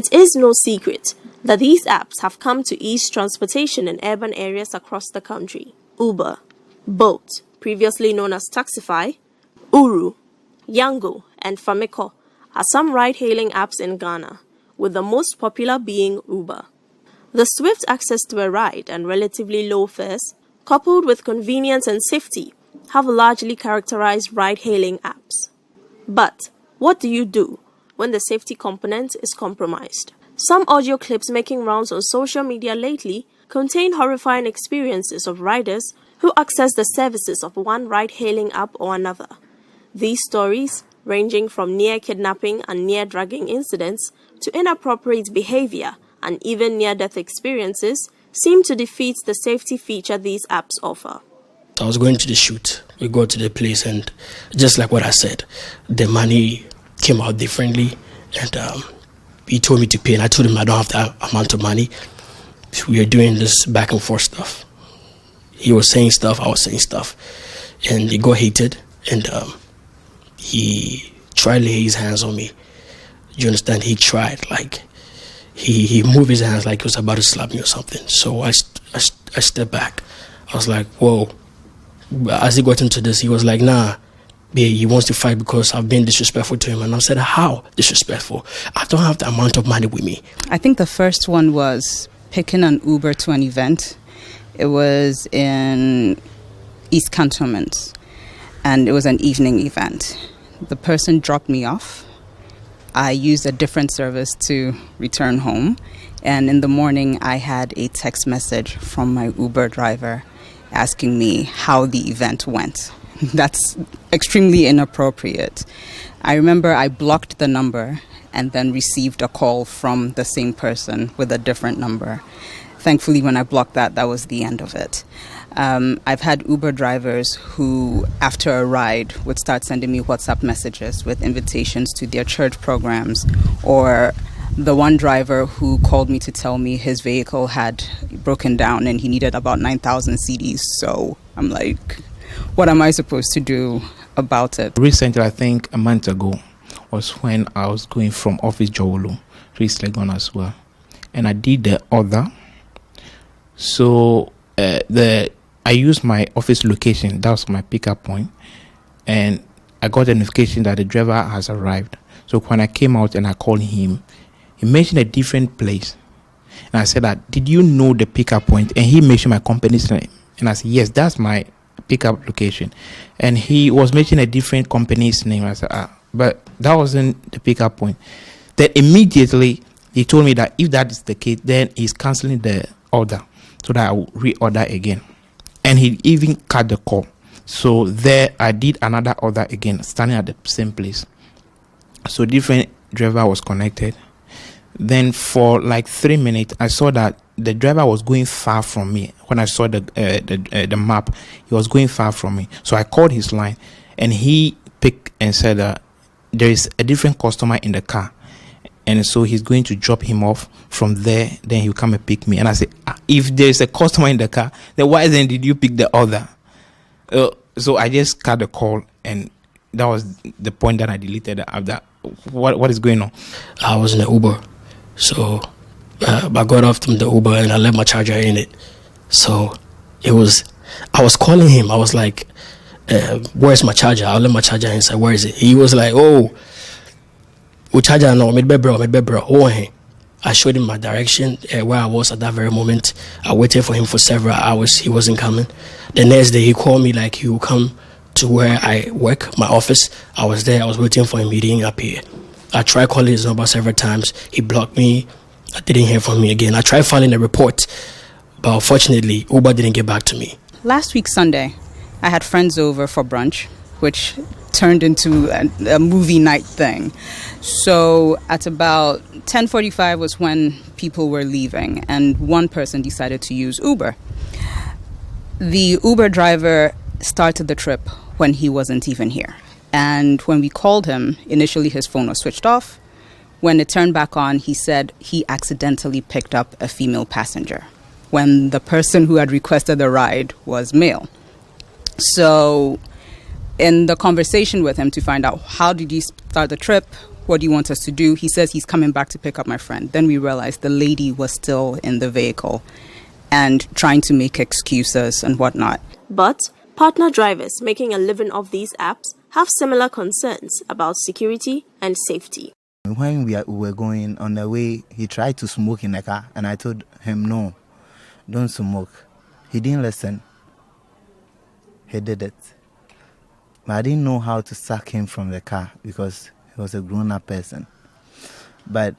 It is no secret that these apps have come to ease transportation in urban areas across the country. Uber, Bolt, previously known as Taxify, Uru, Yango, and Famiko are some ride-hailing apps in Ghana, with the most popular being Uber. The swift access to a ride and relatively low fares, coupled with convenience and safety, have largely characterized ride-hailing apps. But what do you do when the safety component is compromised? Some audio clips making rounds on social media lately contain horrifying experiences of riders who access the services of one ride-hailing app or another. These stories, ranging from near kidnapping and near dragging incidents to inappropriate behavior and even near-death experiences, seem to defeat the safety feature these apps offer. I was going to the shoot. We go to the place, and just like what I said, the money came out differently, and he told me to pay, and I told him I don't have that amount of money. We were doing this back and forth stuff. He was saying stuff, I was saying stuff, and he got heated, and he tried to lay his hands on me. You understand? He tried, like, he moved his hands like he was about to slap me or something. So I stepped back. I was like, whoa. As he got into this, he was like, nah, he wants to fight because I've been disrespectful to him. And I said, how disrespectful? I don't have the amount of money with me. I think the first one was picking an Uber to an event. It was in East Cantonment, and it was an evening event. The person dropped me off. I used a different service to return home, and in the morning I had a text message from my Uber driver asking me how the event went. That's extremely inappropriate. I remember I blocked the number and then received a call from the same person with a different number. Thankfully, when I blocked that, that was the end of it. I've had Uber drivers who, after a ride, would start sending me WhatsApp messages with invitations to their church programs, or the one driver who called me to tell me his vehicle had broken down and he needed about 9,000 CDs. So I'm like, what am I supposed to do about it? Recently, I think a month ago, was when I was going from Office Jowolo to East Legon as well. And I did the order. So I used my office location, that was my pickup point, and I got a notification that the driver has arrived. So when I came out and I called him, he mentioned a different place. And I said that, did you know the pickup point? And he mentioned my company's name. And I said, yes, that's my pickup location. And he was mentioning a different company's name. I said, but that wasn't the pickup point. Then immediately he told me that if that is the case, then he's canceling the order so that I will reorder again. And he even cut the call. So there I did another order again, standing at the same place. So different driver was connected. Then for like 3 minutes, I saw that the driver was going far from me. When I saw the map, he was going far from me. So I called his line, and he picked and said that there is a different customer in the car. And so he's going to drop him off from there. Then he'll come and pick me. And I said, if there's a customer in the car, then why then did you pick the other? So I just cut the call, and that was the point that I deleted the app. That what is going on? I was in the Uber. So I got off from the Uber and I left my charger in it. So I was calling him. I was like, where's my charger? I left my charger inside. Where is it? He was like, oh, we charger now. I showed him my direction, where I was at that very moment. I waited for him for several hours. He wasn't coming. The next day he called me like he would come to where I work, my office. I was there. I was waiting for him. He didn't appear. I tried calling his number several times. He blocked me. I didn't hear from him again. I tried filing a report, but unfortunately, Uber didn't get back to me. Last week, Sunday, I had friends over for brunch, which turned into a movie night thing. So at about 10:45 was when people were leaving, and one person decided to use Uber. The Uber driver started the trip when he wasn't even here. And when we called him, initially his phone was switched off. When it turned back on, he said he accidentally picked up a female passenger when the person who had requested the ride was male. So in the conversation with him to find out how did he start the trip, what do you want us to do? He says he's coming back to pick up my friend. Then we realized the lady was still in the vehicle and trying to make excuses and whatnot. But partner drivers making a living off these apps have similar concerns about security and safety. When we were going on the way, he tried to smoke in the car, and I told him, no, don't smoke. He didn't listen. He did it. But I didn't know how to sack him from the car because he was a grown-up person. But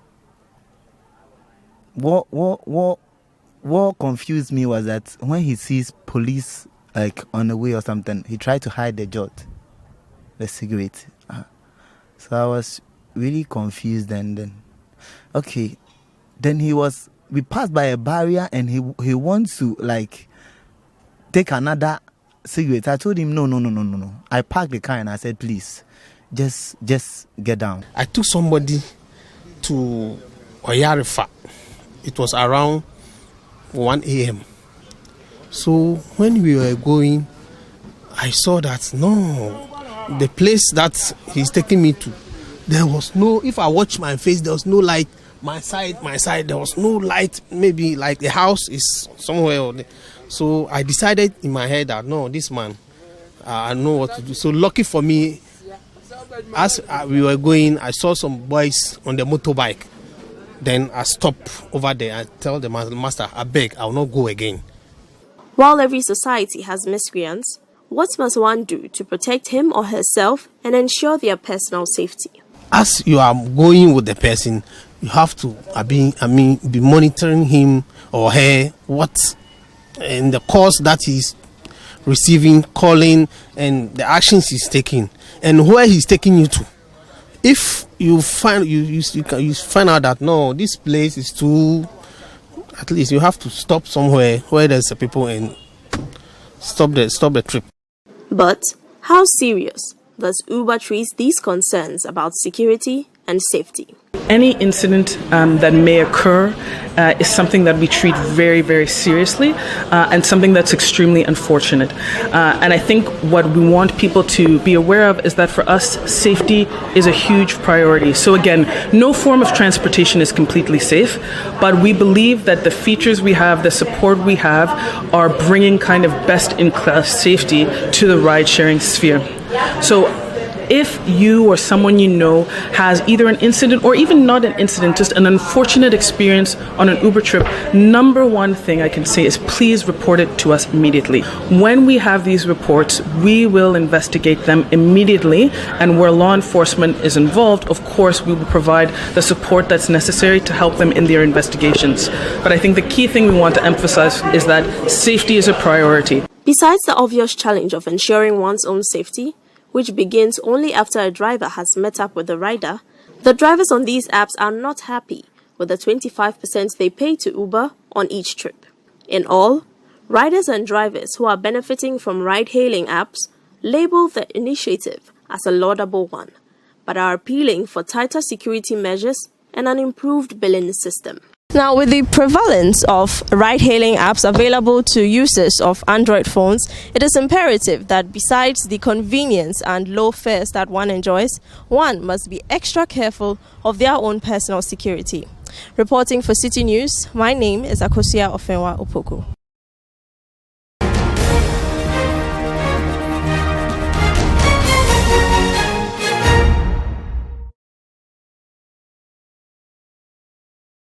what confused me was that when he sees police like on the way or something, he tried to hide the cigarette. So I was really confused, and then we passed by a barrier, and he wants to like take another cigarette. I told him no. I parked the car and I said, please, just get down. I took somebody to Oyarifa. It was around 1 a.m. So when we were going, I saw that the place that he's taking me to, there was no, if I watch my face, there was no light. My side, there was no light. Maybe like the house is somewhere. So I decided in my head that no, this man, I know what to do. So lucky for me, as we were going, I saw some boys on the motorbike. Then I stopped over there. I tell the master, I beg, I will not go again. While every society has miscreants, what must one do to protect him or herself and ensure their personal safety? As you are going with the person, you have to be monitoring him or her, what in the course that he's receiving, calling, and the actions he's taking, and where he's taking you to. If you find you find out that no, this place is too, at least you have to stop somewhere where there's people and stop the trip. But how serious does Uber treat these concerns about security and safety? Any incident that may occur is something that we treat very, very seriously and something that's extremely unfortunate. And I think what we want people to be aware of is that for us, safety is a huge priority. So again, no form of transportation is completely safe, but we believe that the features we have, the support we have, are bringing kind of best-in-class safety to the ride-sharing sphere. So if you or someone you know has either an incident or even not an incident, just an unfortunate experience on an Uber trip, number one thing I can say is please report it to us immediately. When we have these reports, we will investigate them immediately, and where law enforcement is involved, of course, we will provide the support that's necessary to help them in their investigations. But I think the key thing we want to emphasize is that safety is a priority. Besides the obvious challenge of ensuring one's own safety, which begins only after a driver has met up with the rider, the drivers on these apps are not happy with the 25% they pay to Uber on each trip. In all, riders and drivers who are benefiting from ride-hailing apps label the initiative as a laudable one, but are appealing for tighter security measures and an improved billing system. Now, with the prevalence of ride-hailing apps available to users of Android phones, it is imperative that besides the convenience and low fares that one enjoys, one must be extra careful of their own personal security. Reporting for City News, my name is Akosia Ofenwa Opoku.